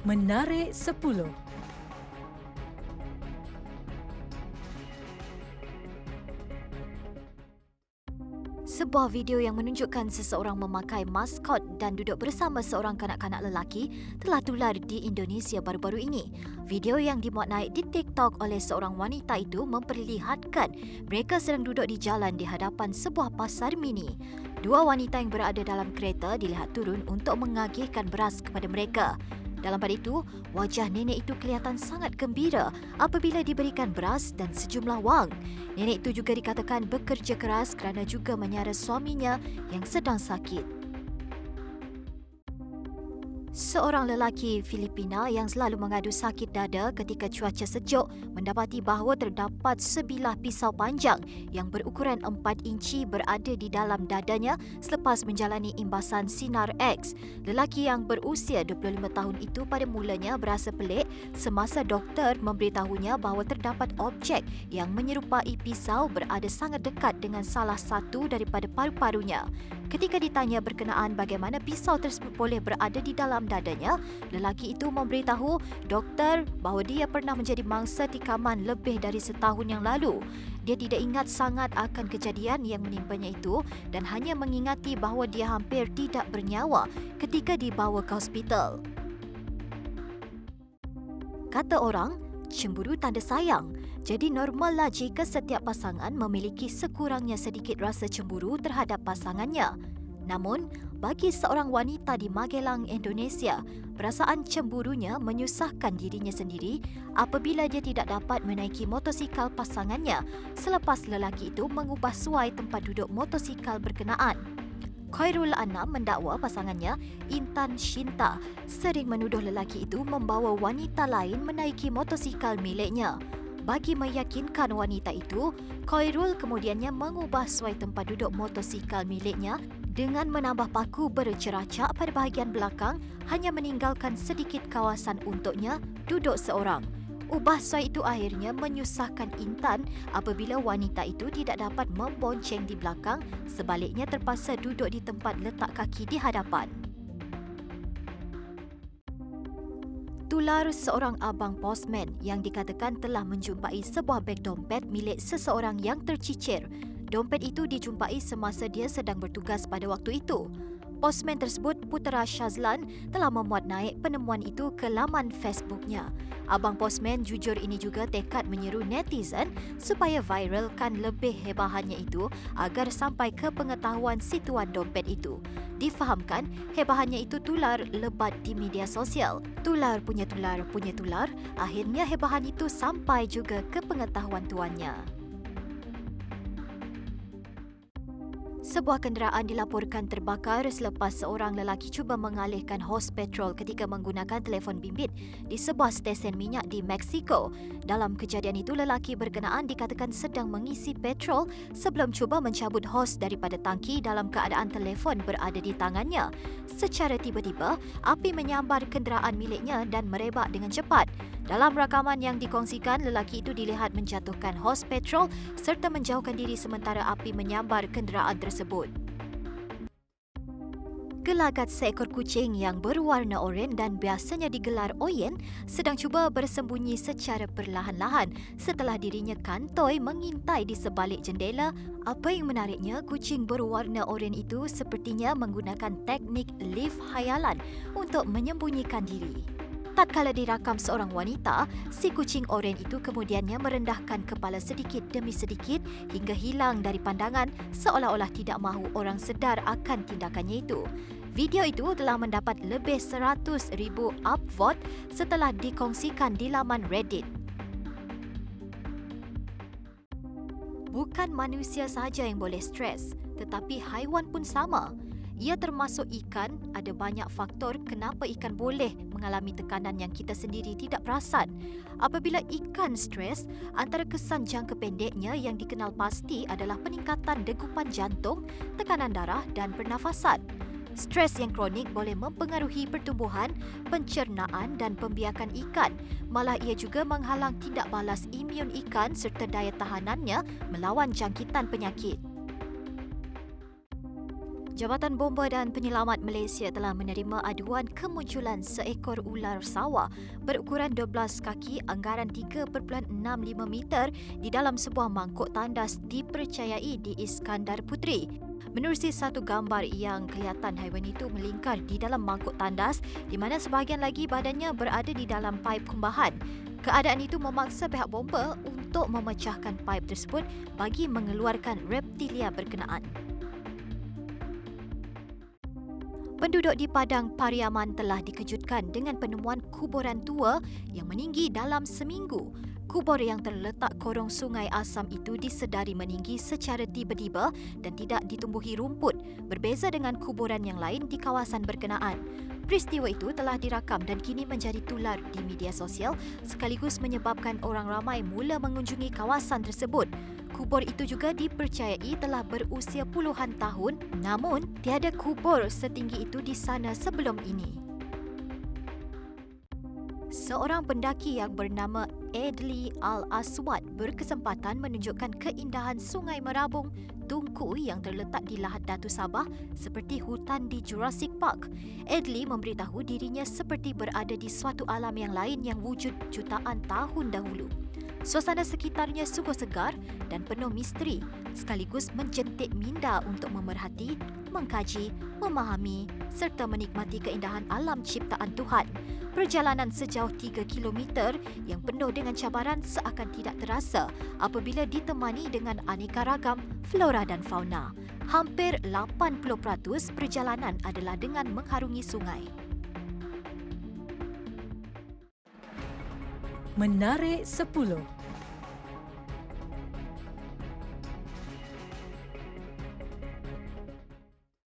Menarik 10. Sebuah video yang menunjukkan seseorang memakai maskot dan duduk bersama seorang kanak-kanak lelaki telah tular di Indonesia baru-baru ini. Video yang dimuat naik di TikTok oleh seorang wanita itu memperlihatkan mereka sedang duduk di jalan di hadapan sebuah pasar mini. Dua wanita yang berada dalam kereta dilihat turun untuk mengagihkan beras kepada mereka. Dalam pada itu, wajah nenek itu kelihatan sangat gembira apabila diberikan beras dan sejumlah wang. Nenek itu juga dikatakan bekerja keras kerana juga menyara suaminya yang sedang sakit. Seorang lelaki Filipina yang selalu mengadu sakit dada ketika cuaca sejuk mendapati bahawa terdapat sebilah pisau panjang yang berukuran 4 inci berada di dalam dadanya selepas menjalani imbasan sinar X. Lelaki yang berusia 25 tahun itu pada mulanya berasa pelik semasa doktor memberitahunya bahawa terdapat objek yang menyerupai pisau berada sangat dekat dengan salah satu daripada paru-parunya. Ketika ditanya berkenaan bagaimana pisau tersebut boleh berada di dalam dadanya, lelaki itu memberitahu doktor bahawa dia pernah menjadi mangsa tikaman lebih dari setahun yang lalu. Dia tidak ingat sangat akan kejadian yang menimpanya itu dan hanya mengingati bahawa dia hampir tidak bernyawa ketika dibawa ke hospital. Kata orang, cemburu tanda sayang. Jadi normallah jika setiap pasangan memiliki sekurangnya sedikit rasa cemburu terhadap pasangannya. Namun, bagi seorang wanita di Magelang, Indonesia, perasaan cemburunya menyusahkan dirinya sendiri apabila dia tidak dapat menaiki motosikal pasangannya selepas lelaki itu mengubah suai tempat duduk motosikal berkenaan. Khairul Anam mendakwa pasangannya, Intan Shinta, sering menuduh lelaki itu membawa wanita lain menaiki motosikal miliknya. Bagi meyakinkan wanita itu, Khairul kemudiannya mengubah suai tempat duduk motosikal miliknya dengan menambah paku berceracak pada bahagian belakang hanya meninggalkan sedikit kawasan untuknya duduk seorang. Ubah suai itu akhirnya menyusahkan Intan apabila wanita itu tidak dapat membonceng di belakang, sebaliknya terpaksa duduk di tempat letak kaki di hadapan. Tular seorang abang postman yang dikatakan telah menjumpai sebuah beg dompet milik seseorang yang tercicir. Dompet itu dijumpai semasa dia sedang bertugas pada waktu itu. Postman tersebut, Putera Shazlan, telah memuat naik penemuan itu ke laman Facebooknya. Abang postman jujur ini juga tekad menyeru netizen supaya viralkan lebih hebahannya itu agar sampai ke pengetahuan si tuan dompet itu. Difahamkan, hebahannya itu tular lebat di media sosial. Tular punya tular punya tular, akhirnya hebahan itu sampai juga ke pengetahuan tuannya. Sebuah kenderaan dilaporkan terbakar selepas seorang lelaki cuba mengalihkan hos petrol ketika menggunakan telefon bimbit di sebuah stesen minyak di Mexico. Dalam kejadian itu, lelaki berkenaan dikatakan sedang mengisi petrol sebelum cuba mencabut hos daripada tangki dalam keadaan telefon berada di tangannya. Secara tiba-tiba, api menyambar kenderaan miliknya dan merebak dengan cepat. Dalam rakaman yang dikongsikan, lelaki itu dilihat menjatuhkan hos petrol serta menjauhkan diri sementara api menyambar kenderaan tersebut. Gelagat seekor kucing yang berwarna oranye dan biasanya digelar Oyen sedang cuba bersembunyi secara perlahan-lahan setelah dirinya kantoi mengintai di sebalik jendela. Apa yang menariknya, kucing berwarna oranye itu sepertinya menggunakan teknik lift hayalan untuk menyembunyikan diri. Tatkala dirakam seorang wanita, si kucing oranye itu kemudiannya merendahkan kepala sedikit demi sedikit hingga hilang dari pandangan seolah-olah tidak mahu orang sedar akan tindakannya itu. Video itu telah mendapat lebih 100,000 upvote setelah dikongsikan di laman Reddit. Bukan manusia sahaja yang boleh stres, tetapi haiwan pun sama. Ia termasuk ikan, ada banyak faktor kenapa ikan boleh mengalami tekanan yang kita sendiri tidak perasan. Apabila ikan stres, antara kesan jangka pendeknya yang dikenal pasti adalah peningkatan degupan jantung, tekanan darah dan pernafasan. Stres yang kronik boleh mempengaruhi pertumbuhan, pencernaan dan pembiakan ikan. Malah ia juga menghalang tindak balas imun ikan serta daya tahanannya melawan jangkitan penyakit. Jabatan Bomba dan Penyelamat Malaysia telah menerima aduan kemunculan seekor ular sawah berukuran 12 kaki anggaran 3.65 meter di dalam sebuah mangkuk tandas dipercayai di Iskandar Puteri. Menerusi satu gambar yang kelihatan haiwan itu melingkar di dalam mangkuk tandas di mana sebahagian lagi badannya berada di dalam paip kumbahan. Keadaan itu memaksa pihak bomba untuk memecahkan paip tersebut bagi mengeluarkan reptilia berkenaan. Penduduk di Padang Pariaman telah dikejutkan dengan penemuan kuburan tua yang meninggi dalam seminggu. Kubur yang terletak korong Sungai Asam itu disedari meninggi secara tiba-tiba dan tidak ditumbuhi rumput, berbeza dengan kuburan yang lain di kawasan berkenaan. Peristiwa itu telah dirakam dan kini menjadi tular di media sosial sekaligus menyebabkan orang ramai mula mengunjungi kawasan tersebut. Kubur itu juga dipercayai telah berusia puluhan tahun, namun tiada kubur setinggi itu di sana sebelum ini. Seorang pendaki yang bernama Adli Al-Aswad berkesempatan menunjukkan keindahan Sungai Merabung Tungku yang terletak di Lahad Datu Sabah seperti hutan di Jurassic Park. Adli memberitahu dirinya seperti berada di suatu alam yang lain yang wujud jutaan tahun dahulu. Suasana sekitarnya sungguh segar dan penuh misteri, sekaligus menjentik minda untuk memerhati, mengkaji, memahami serta menikmati keindahan alam ciptaan Tuhan. Perjalanan sejauh 3 kilometer yang penuh dengan cabaran seakan tidak terasa apabila ditemani dengan aneka ragam flora dan fauna. Hampir 80% perjalanan adalah dengan mengharungi sungai. Menarik 10.